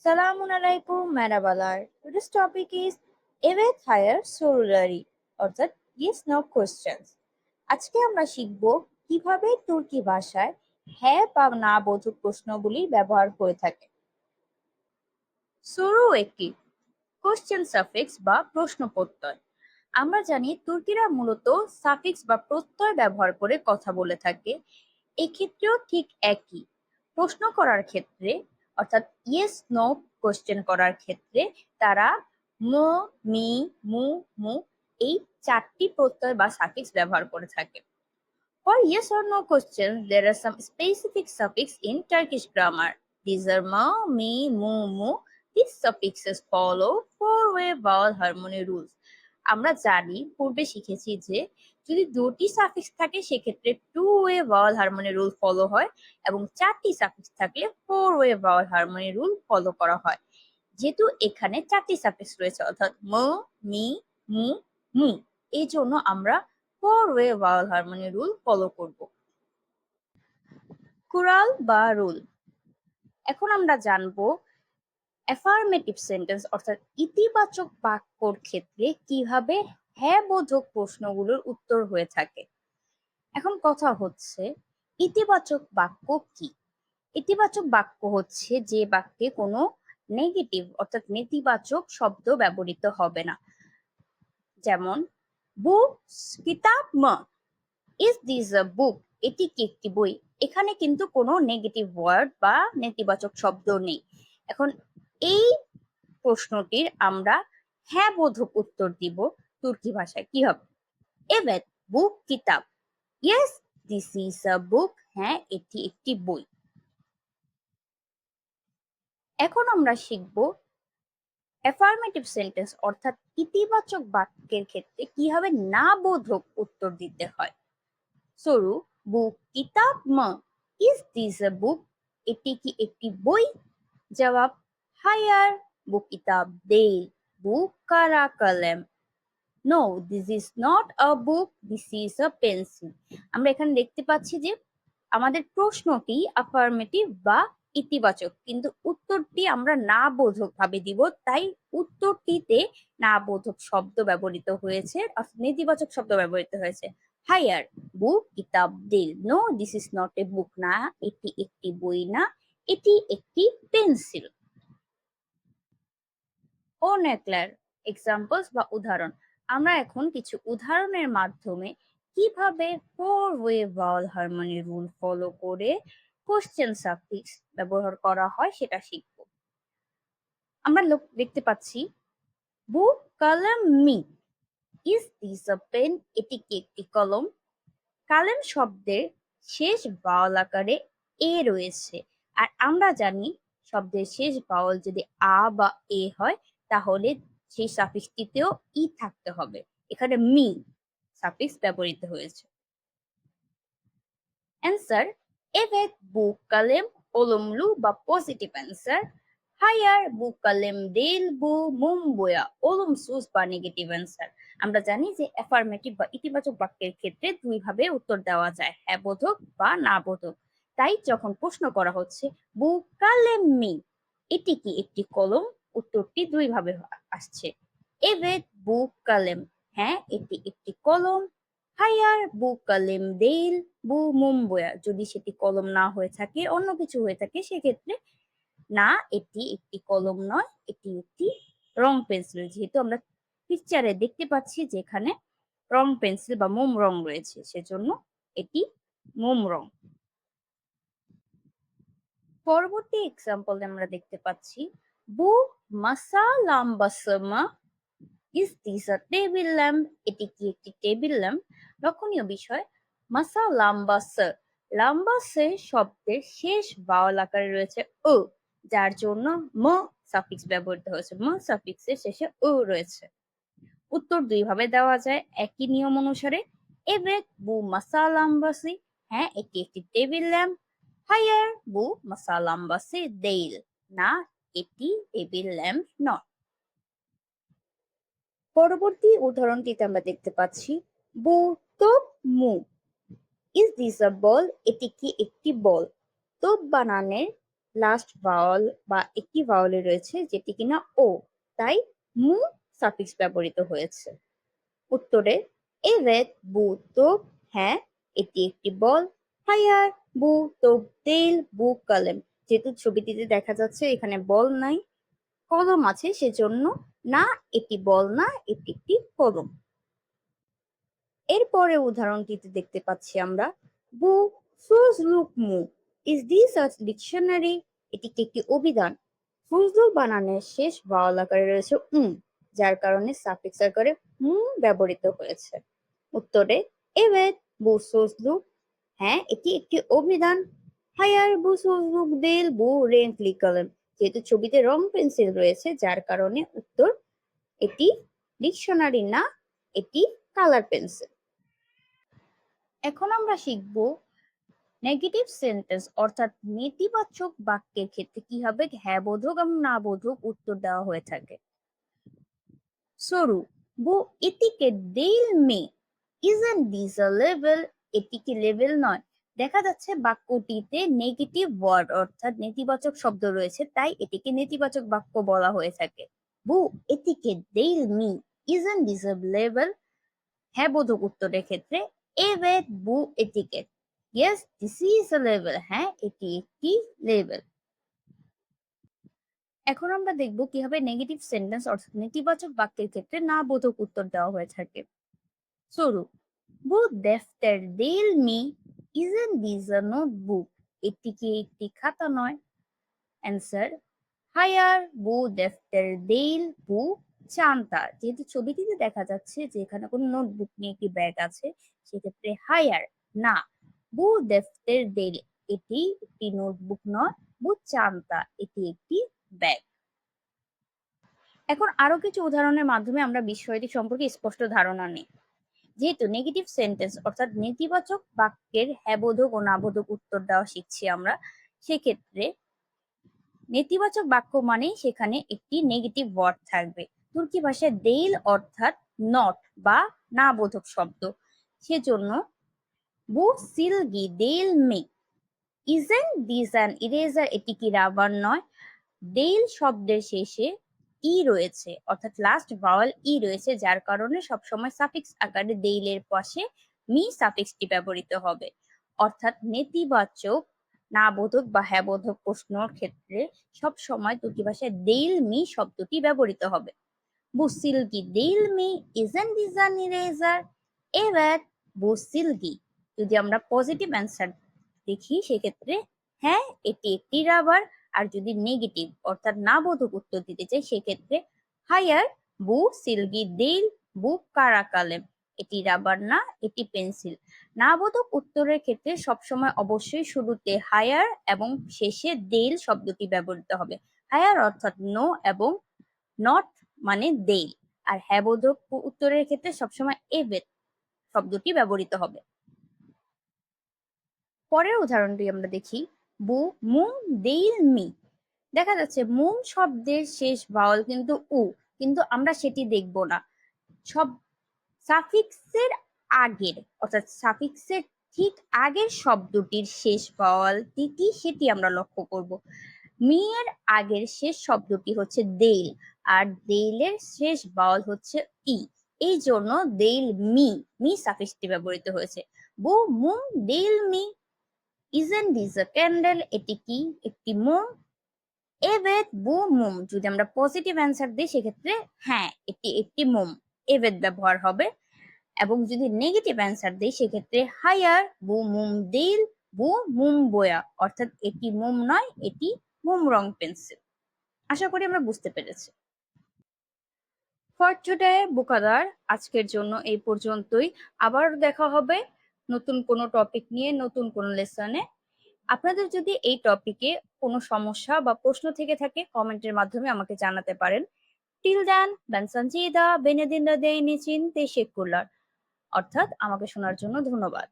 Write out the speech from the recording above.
Assalamualaikum merhabalar. Today's topic is Evet Hayır Soruları অর্থাৎ yes no questions. আজকে আমরা শিখব কিভাবে তুর্কি ভাষায় হ্যাঁ বা না বোধক প্রশ্নগুলি ব্যবহার করে থাকে। সোরু একটি কোশ্চেন সাফিক্স বা প্রশ্ন প্রত্যয়। আমরা জানি তুর্কিরা মূলত সাফিক্স বা প্রত্যয় ব্যবহার করে কথা বলে থাকে। এক্ষেত্রেও ঠিক একই। প্রশ্ন করার ক্ষেত্রে অর্থাৎ ইয়েস নো কোশ্চেন করার ক্ষেত্রে তারা ম, মি, মু, মু এই চারটি প্রত্যয় বা সাফিক্স ব্যবহার করে থাকে। For yes or no questions, there are some specific suffixes in Turkish grammar. These are ma, mi, mu, mu. These suffixes follow four-way vowel harmony rules. আমরা জানি পূর্বে শিখেছি যে যদি দুটি সাফিক্স থাকে সেক্ষেত্রে two way vowel harmony rule follow হয় এবং চারটি সাফিক্স থাকলে four way vowel harmony rule follow করা হয়। যেহেতু এখানে চারটি সাফিক্স রয়েছে অর্থাৎ ম, মি, মু, মু, এই জন্য আমরা four way vowel harmony rule follow করব। কুরাল বা রুল। এখন আমরা জানবো অ্যাফার্মেটিভ সেন্টেন্স অর্থাৎ ইতিবাচক বাক্যর ক্ষেত্রে কিভাবে হ্যাঁ বোধক প্রশ্নগুলোর উত্তর হয়ে থাকে। এখন কথা হচ্ছে ইতিবাচক বাক্য কি? ইতিবাচক বাক্য হচ্ছে যে বাক্যে কোনো নেগেটিভ অর্থাৎ নেতিবাচক শব্দ ব্যবহৃত হবে না। যেমন বুক, কিতাব, ম। ইজ দিস আ বুক? এটি কি একটি বই? এখানে কিন্তু কোনো নেগেটিভ ওয়ার্ড বা নেতিবাচক শব্দ নেই। এখন এই প্রশ্নটির আমরা হ্যাঁ বোধক উত্তর দিব তুর্কি ভাষায় কি হবে? Evet, বুক কিতাব। ইয়েস, দিস ইজ আ বুক। হ্যাঁ, এটি একটি বই। এখন আমরা শিখব অ্যাফার্মেটিভ সেন্টেন্স অর্থাৎ ইতিবাচক বাক্যের ক্ষেত্রে কিভাবে না বোধক উত্তর দিতে হয়। সরু বুক কিতাব ম। ইজ দিস আ বুক? এটি কি একটি বই? জবাব হায়ার বুক কিতাব দেল বুক কারা কলম। No, this is not a book, this is a pencil. আমরা এখানে দেখতে পাচ্ছি যে আমাদের প্রশ্নটি অ্যাফার্মেটিভ বা ইতিবাচক, কিন্তু উত্তরটি আমরা না বোধক ভাবে দিব, তাই উত্তরটিতে না বোধক শব্দ ব্যবহৃত হয়েছে, নেতিবাচক শব্দ ব্যবহৃত হয়েছে। হায়ার বুক কিতাব দিল। No, this is not a book. না, এটি একটি বই না, এটি একটি পেন্সিল। ও নেকলার এক্সাম্পলস বা উদাহরণ। আমরা এখন কিছু উদাহরণের মাধ্যমে কিভাবে four way vowel harmony rule follow করে কোশ্চেন সাফিক্স ব্যবহার করা হয় সেটা শিখব। আমরা দেখতে পাচ্ছি বু কলম মি। Is this a pen? এটি কি একটি কলম? কালেম শব্দের শেষ ভাওয়াল আকারে এ রয়েছে, আর আমরা জানি শব্দের শেষ ভাওয়াল যদি আ বা এ হয় তাহলে সেই সাফিক্সটিতেও ই থাকতে হবে। এখানে মি সাফিক্স ব্যবহৃত হয়েছে। Answer evet bu kalem olumlu বা পজিটিভ অ্যান্সার। হায়ার bu kalem değil bu mum boya olumsuz বা নেগেটিভ অ্যান্সার। আমরা জানি যে অ্যাফার্মেটিভ বা ইতিবাচক বাক্যের ক্ষেত্রে দুই ভাবে উত্তর দেওয়া যায়, হ্যাঁ বোধক বা না বোধক। তাই যখন প্রশ্ন করা হচ্ছে বু কালেম মি, এটি কি একটি কলম, উত্তরটি দুই ভাবে আসছে। evet bu kalem, হ্যাঁ এটি একটি কলম। হায়ার বু কালেম দেইল বু মুম্বয়া, যদি সেটি কলম না হয়ে থাকে অন্য কিছু হয়ে থাকে সেক্ষেত্রে না, এটি একটি কলম নয়, এটি একটি রং পেন্সিল। যেহেতু আমরা পিকচারে দেখতে পাচ্ছি যেখানে রং পেন্সিল বা মোম রং রয়েছে সেজন্য এটি মোম রং। পরবর্তী এক্সাম্পল আমরা দেখতে পাচ্ছি বু মাসা লাম্বাসমা। Is this a table lamp? এটি কি একটি টেবিল ল্যাম্প? লক্ষণীয় বিষয় মাসা লাম্বাস, লাম্বাস শব্দের শেষ ভাওয়াল আকারে রয়েছে ও, যার জন্য ম সাফিক্স ব্যবহৃত হয়েছে। ম সাফিক্সের শেষে ও রয়েছে। উত্তর দুই ভাবে দেওয়া যায় একই নিয়ম অনুসারে। evet bu masa lambası, হ্যাঁ এটি একটি table lamp. hayır bu masa lambası değil, না এটি টেবিল ল্যাম্প নয়। পরবর্তী উদাহরণটিতে আমরা দেখতে পাচ্ছি বু তোপ মু। ইজ দিস আ বল? এটি কি একটি বল? তোপ বানানের লাস্ট ভাওয়াল বা একটি ভাওয়ালে রয়েছে যেটি কিনা ও, তাই মু সাফিক্স ব্যবহৃত হয়েছে। উত্তরে evet bu top, হ্যাঁ এটি একটি বল, hayır bu top değil bu kalem। যেহেতু ছবিটিতে দেখা যাচ্ছে এখানে বল নাই, কলম আছে, সেজন্য না এটি বল না, এটি একটি কলম। এরপরে উদাহরণটিতে দেখতে পাচ্ছি আমরা বু সুজলুক মু, ইজ দিস আ ডিকশনারি? এটি একটি অভিধান। ফজলুক বানানের শেষ ভাওয়াল আকারে রয়েছে যার কারণে সাফিক্স আকারে ব্যবহৃত হয়েছে। উত্তরে evet bu sözlük, হ্যাঁ এটি একটি অভিধান। hayır bu sözlük değil bu renkli kalem। যেহেতু ছবিতে রং পেন্সিল রয়েছে যার কারণে উত্তর এটি ডিকশনারি না, এটি কালার পেন্সিল। এখন আমরা শিখব নেগেটিভ সেন্টেন্স অর্থাৎ নেতিবাচক বাক্যের ক্ষেত্রে কিভাবে হ্যাঁ বোধক এবং না বোধক উত্তর দেওয়া হয়ে থাকে। সরু বু এটিকে দেল মে, isn't this a level? এটি কি লেভেল নয়? দেখা যাচ্ছে বাক্যটিতে নেগেটিভ ওয়ার্ড অর্থাৎ নেতিবাচক শব্দ রয়েছে, তাই এটিকে নেতিবাচক বাক্য বলা হয়ে থাকে। বু এটিকে দেল me, isn't this a level? হ্যাঁ বোধক উত্তরের ক্ষেত্রে evet bu etiket, yes this is a level, হ্যাঁ এটি একটি লেভেল। এখন আমরা দেখব কিভাবে নেগেটিভ সেন্টেন্স অর্থাৎ নেতিবাচক বাক্যের ক্ষেত্রে না বোধক উত্তর দেওয়া হয়ে থাকে। শুরু বু দেফতের দেল me, isn't this a notebook? এটি কি একটি খাতা নয়? অ্যান্সার হায়ার বু দেফতের দেল বু চান্তা। যেহেতু ছবিটিতে দেখা যাচ্ছে যে এখানে কোনো নোটবুক নিয়ে একটি ব্যাগ আছে, সেক্ষেত্রে হায়ার না, বু দেফতের দেল এটি একটি নোটবুক নয়, বু চান্তা এটি একটি ব্যাগ। এখন আরো কিছু উদাহরণের মাধ্যমে আমরা বিষয়টি সম্পর্কে স্পষ্ট ধারণা নিই। যেহেতু নেগেটিভ সেন্টেন্স অর্থাৎ নেতিবাচক বাক্যের হ্যাঁ বোধক ও না বোধক উত্তর দেওয়া শিখছি আমরা, সেক্ষেত্রে নেতিবাচক বাক্য মানে সেখানে একটি নেগেটিভ ওয়ার্ড থাকবে। তুর্কি ভাষায় দেইল অর্থাৎ নট বা না বোধক শব্দ, সেজন্য বু সিলগি দেইল মে, ইজেন্ট দিস অ্যান ইরেজার? এটি কি রাবার নয়? দেইল শব্দের শেষে ই রয়েছে অর্থাৎ লাস্ট ভাওয়াল ই রয়েছে, যার কারণে সবসময় সাফিক্স আকারে দেইলের পাশে মি সাফিক্সটি ব্যবহৃত হবে। অর্থাৎ নেতিবাচক না বোধক বা হ্যাঁ বোধক প্রশ্নর ক্ষেত্রে সব সময় তুর্কি ভাষায় দেইল মি শব্দটি ব্যবহৃত হবে। Bu silgi değil mi? Isn't this an eraser? Evet, bu silgi। যদি আমরা পজিটিভ অ্যান্সার দেখি সেক্ষেত্রে হ্যাঁ এটি একটি রাবার, আর যদি নেগেটিভ অর্থাৎ না বোধক উত্তর দিতে চাই সেক্ষেত্রে হায়ার বু সিলগি দেইল বু কারাকালেম, এটি রাবার না, এটি পেন্সিল। না বোধক উত্তরের ক্ষেত্রে সবসময় অবশ্যই শুরুতে হায়ার এবং শেষে দেইল শব্দটি ব্যবহৃত হবে। হায়ার অর্থাৎ নো এবং নট মানে দেইল, আর হ্যাঁ বোধক উত্তরের ক্ষেত্রে সবসময় evet শব্দটি ব্যবহৃত হবে। পরের উদাহরণটি আমরা দেখি বু মুং দেইল মি। দেখা যাচ্ছে মুং শব্দের শেষ ভাওয়াল কিন্তু উ, কিন্তু আমরা সেটি দেখব না। সব সাফিক্সের আগের অর্থাৎ সাফিক্সের ঠিক আগের শব্দটির শেষ ভাওয়ালটি কি সেটি আমরা লক্ষ্য করব। মি এর আগের শেষ শব্দটি হচ্ছে দেইল, আর দেইলের শেষ ভাওয়াল হচ্ছে ই, এই জন্য দেইল মি মি সাফিক্সটি ব্যবহৃত হয়েছে। বু মুং দেইল মি, ইজেন্ট দিস আ ক্যান্ডেল? এটি কি একটি মোম? evet bu mum, যদি আমরা পজিটিভ অ্যান্সার দিই সেক্ষেত্রে হ্যাঁ এটি একটি মোম, evet ব্যবহার হবে। এবং যদি নেগেটিভ অ্যান্সার দিই সেক্ষেত্রে হায়ার বু মুম দেইল বু মুম বোয়া, অর্থাৎ এটি মোম নয়, এটি মোম রং পেন্সিল। আশা করি আমরা বুঝতে পেরেছি। ফর টুডে বুকাদার, আজকের জন্য এই পর্যন্তই। আবার দেখা হবে নতুন কোনো টপিক নিয়ে, নতুন কোনো লেসনে। আপনাদের যদি এই টপিকে কোনো সমস্যা বা প্রশ্ন থেকে থাকে কমেন্টের মাধ্যমে আমাকে জানাতে পারেন। Till then ben Sanjida beni dinlediğin için teşekkürler। অর্থাৎ আমাকে শোনার জন্য ধন্যবাদ।